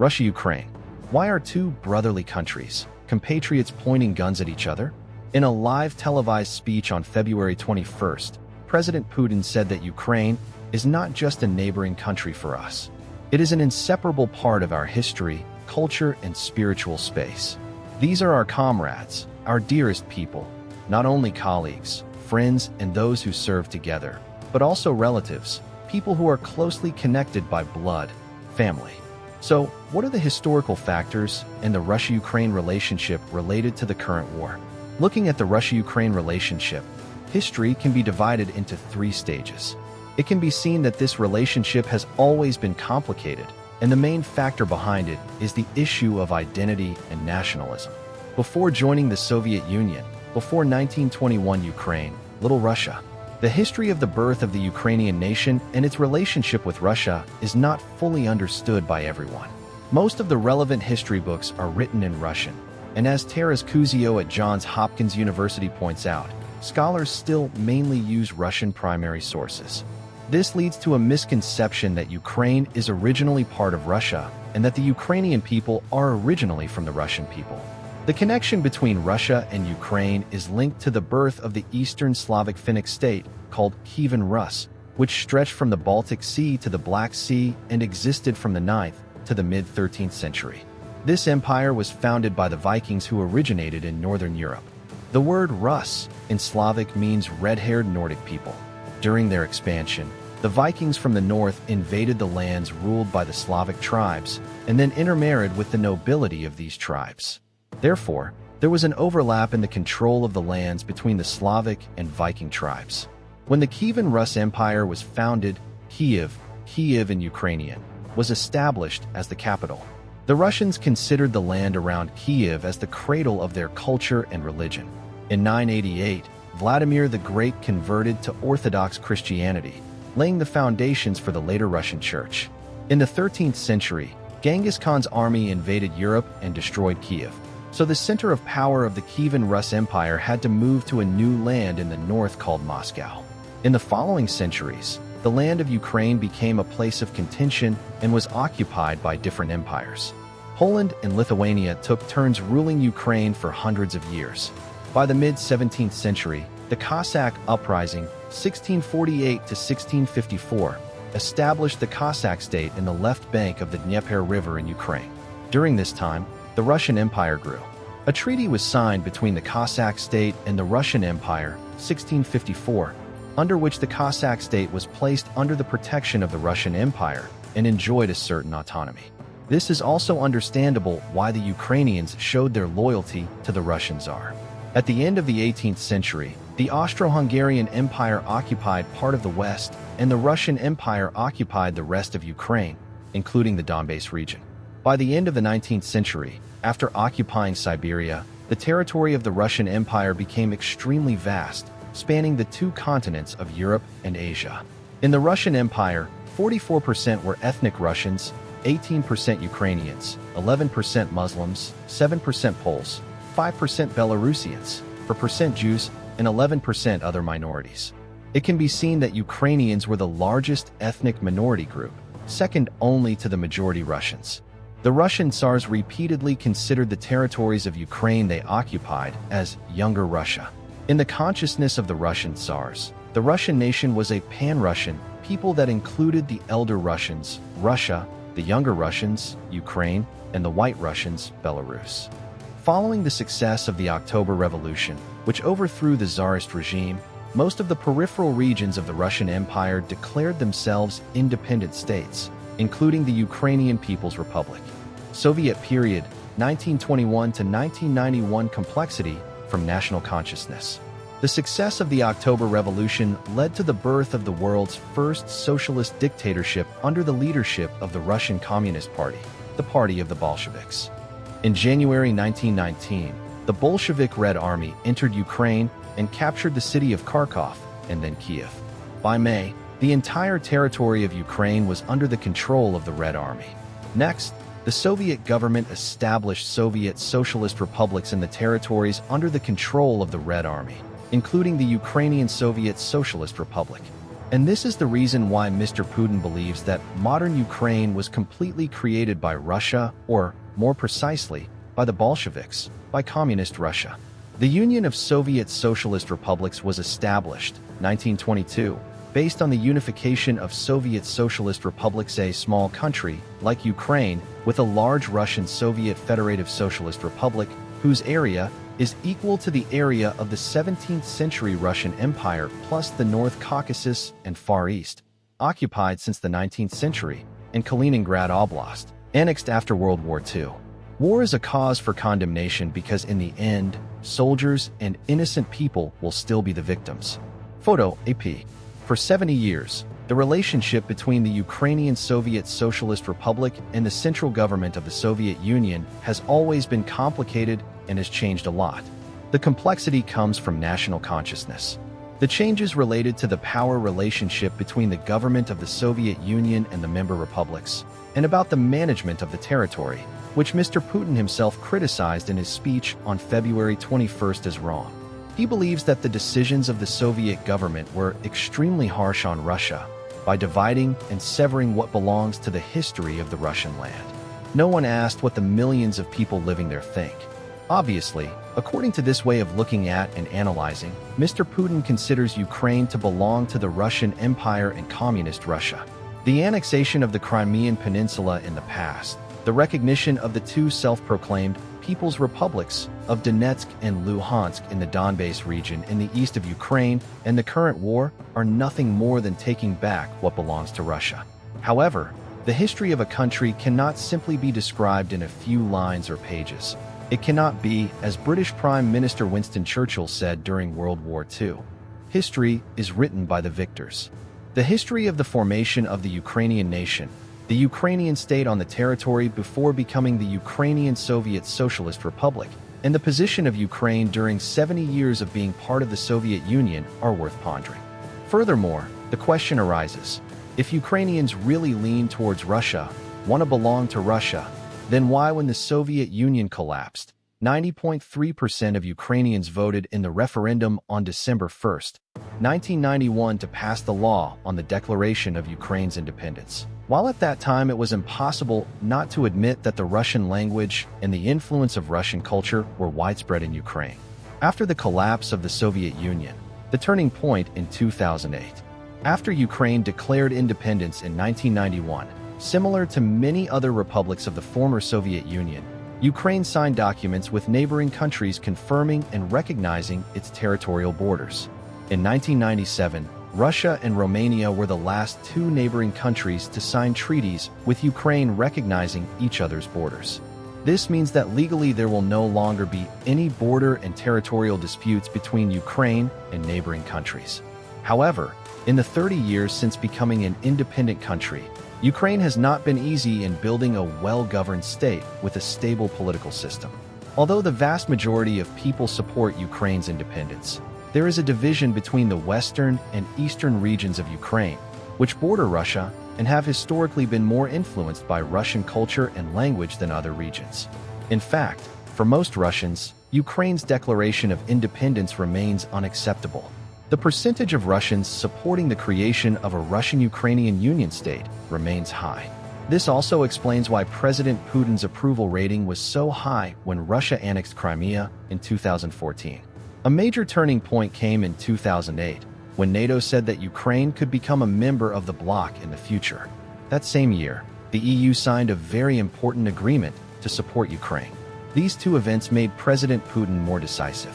Russia-Ukraine. Why are two brotherly countries, compatriots pointing guns at each other? In a live televised speech on February 21st, President Putin said that Ukraine is not just a neighboring country for us. It is an inseparable part of our history, culture, and spiritual space. These are our comrades, our dearest people, not only colleagues, friends, and those who serve together, but also relatives, people who are closely connected by blood, family. So, what are the historical factors in the Russia-Ukraine relationship related to the current war? Looking at the Russia-Ukraine relationship, history can be divided into three stages. It can be seen that this relationship has always been complicated, and the main factor behind it is the issue of identity and nationalism. Before joining the Soviet Union, before 1921 Ukraine, Little Russia, the history of the birth of the Ukrainian nation and its relationship with Russia is not fully understood by everyone. Most of the relevant history books are written in Russian, and as Taras Kuzio at Johns Hopkins University points out, scholars still mainly use Russian primary sources. This leads to a misconception that Ukraine is originally part of Russia and that the Ukrainian people are originally from the Russian people. The connection between Russia and Ukraine is linked to the birth of the Eastern Slavic Finnic state called Kievan Rus, which stretched from the Baltic Sea to the Black Sea and existed from the 9th to the mid-13th century. This empire was founded by the Vikings who originated in Northern Europe. The word Rus in Slavic means red-haired Nordic people. During their expansion, the Vikings from the north invaded the lands ruled by the Slavic tribes and then intermarried with the nobility of these tribes. Therefore, there was an overlap in the control of the lands between the Slavic and Viking tribes. When the Kievan Rus Empire was founded, Kiev in Ukrainian, was established as the capital. The Russians considered the land around Kiev as the cradle of their culture and religion. In 988, Vladimir the Great converted to Orthodox Christianity, laying the foundations for the later Russian Church. In the 13th century, Genghis Khan's army invaded Europe and destroyed Kiev. So the center of power of the Kievan Rus Empire had to move to a new land in the north called Moscow. In the following centuries, the land of Ukraine became a place of contention and was occupied by different empires. Poland and Lithuania took turns ruling Ukraine for hundreds of years. By the mid-17th century, the Cossack Uprising, 1648 to 1654, established the Cossack state in the left bank of the Dnieper River in Ukraine. During this time, the Russian Empire grew. A treaty was signed between the Cossack state and the Russian Empire, 1654, under which the Cossack state was placed under the protection of the Russian Empire and enjoyed a certain autonomy. This is also understandable why the Ukrainians showed their loyalty to the Russian Tsar. At the end of the 18th century, the Austro-Hungarian Empire occupied part of the West, and the Russian Empire occupied the rest of Ukraine, including the Donbass region. By the end of the 19th century, after occupying Siberia, the territory of the Russian Empire became extremely vast, spanning the two continents of Europe and Asia. In the Russian Empire, 44% were ethnic Russians, 18% Ukrainians, 11% Muslims, 7% Poles, 5% Belarusians, 4% Jews, and 11% other minorities. It can be seen that Ukrainians were the largest ethnic minority group, second only to the majority Russians. The Russian Tsars repeatedly considered the territories of Ukraine they occupied as Younger Russia. In the consciousness of the Russian Tsars, the Russian nation was a pan-Russian people that included the Elder Russians, Russia, the Younger Russians, Ukraine, and the White Russians, Belarus. Following the success of the October Revolution, which overthrew the Tsarist regime, most of the peripheral regions of the Russian Empire declared themselves independent states, including the Ukrainian People's Republic. Soviet period, 1921 to 1991 complexity from national consciousness. The success of the October Revolution led to the birth of the world's first socialist dictatorship under the leadership of the Russian Communist Party, the Party of the Bolsheviks. In January 1919, the Bolshevik Red Army entered Ukraine and captured the city of Kharkov and then Kiev. By May, the entire territory of Ukraine was under the control of the Red Army. Next, the Soviet government established Soviet socialist republics in the territories under the control of the Red Army, including the Ukrainian Soviet Socialist Republic. And this is the reason why Mr. Putin believes that modern Ukraine was completely created by Russia, or, more precisely, by the Bolsheviks, by Communist Russia. The Union of Soviet Socialist Republics was established, 1922, based on the unification of Soviet Socialist Republics. A small country, like Ukraine, with a large Russian Soviet Federative Socialist Republic, whose area is equal to the area of the 17th century Russian Empire plus the North Caucasus and Far East, occupied since the 19th century, and Kaliningrad Oblast, annexed after World War II. War is a cause for condemnation because in the end, soldiers and innocent people will still be the victims. Photo AP. For 70 years, the relationship between the Ukrainian Soviet Socialist Republic and the central government of the Soviet Union has always been complicated and has changed a lot. The complexity comes from national consciousness. The changes related to the power relationship between the government of the Soviet Union and the member republics, and about the management of the territory, which Mr. Putin himself criticized in his speech on February 21st as wrong. He believes that the decisions of the Soviet government were extremely harsh on Russia by dividing and severing what belongs to the history of the Russian land. No one asked what the millions of people living there think. Obviously, according to this way of looking at and analyzing, Mr. Putin considers Ukraine to belong to the Russian Empire and Communist Russia. The annexation of the Crimean Peninsula in the past, the recognition of the two self-proclaimed People's Republics of Donetsk and Luhansk in the Donbass region in the east of Ukraine, and the current war are nothing more than taking back what belongs to Russia. However, the history of a country cannot simply be described in a few lines or pages. It cannot be, as British Prime Minister Winston Churchill said during World War II, history is written by the victors. The history of the formation of the Ukrainian nation, the Ukrainian state on the territory before becoming the Ukrainian Soviet Socialist Republic, and the position of Ukraine during 70 years of being part of the Soviet Union are worth pondering. Furthermore, the question arises, if Ukrainians really lean towards Russia, want to belong to Russia, then why, when the Soviet Union collapsed, 90.3% of Ukrainians voted in the referendum on December 1, 1991 to pass the law on the declaration of Ukraine's independence? While at that time it was impossible not to admit that the Russian language and the influence of Russian culture were widespread in Ukraine. After the collapse of the Soviet Union, the turning point in 2008, after Ukraine declared independence in 1991, similar to many other republics of the former Soviet Union, Ukraine signed documents with neighboring countries confirming and recognizing its territorial borders. In 1997, Russia and Romania were the last two neighboring countries to sign treaties with Ukraine recognizing each other's borders. This means that legally there will no longer be any border and territorial disputes between Ukraine and neighboring countries. However, in the 30 years since becoming an independent country, Ukraine has not been easy in building a well-governed state with a stable political system. Although the vast majority of people support Ukraine's independence, there is a division between the western and eastern regions of Ukraine, which border Russia and have historically been more influenced by Russian culture and language than other regions. In fact, for most Russians, Ukraine's declaration of independence remains unacceptable. The percentage of Russians supporting the creation of a Russian-Ukrainian Union state remains high. This also explains why President Putin's approval rating was so high when Russia annexed Crimea in 2014. A major turning point came in 2008, when NATO said that Ukraine could become a member of the bloc in the future. That same year, the EU signed a very important agreement to support Ukraine. These two events made President Putin more decisive.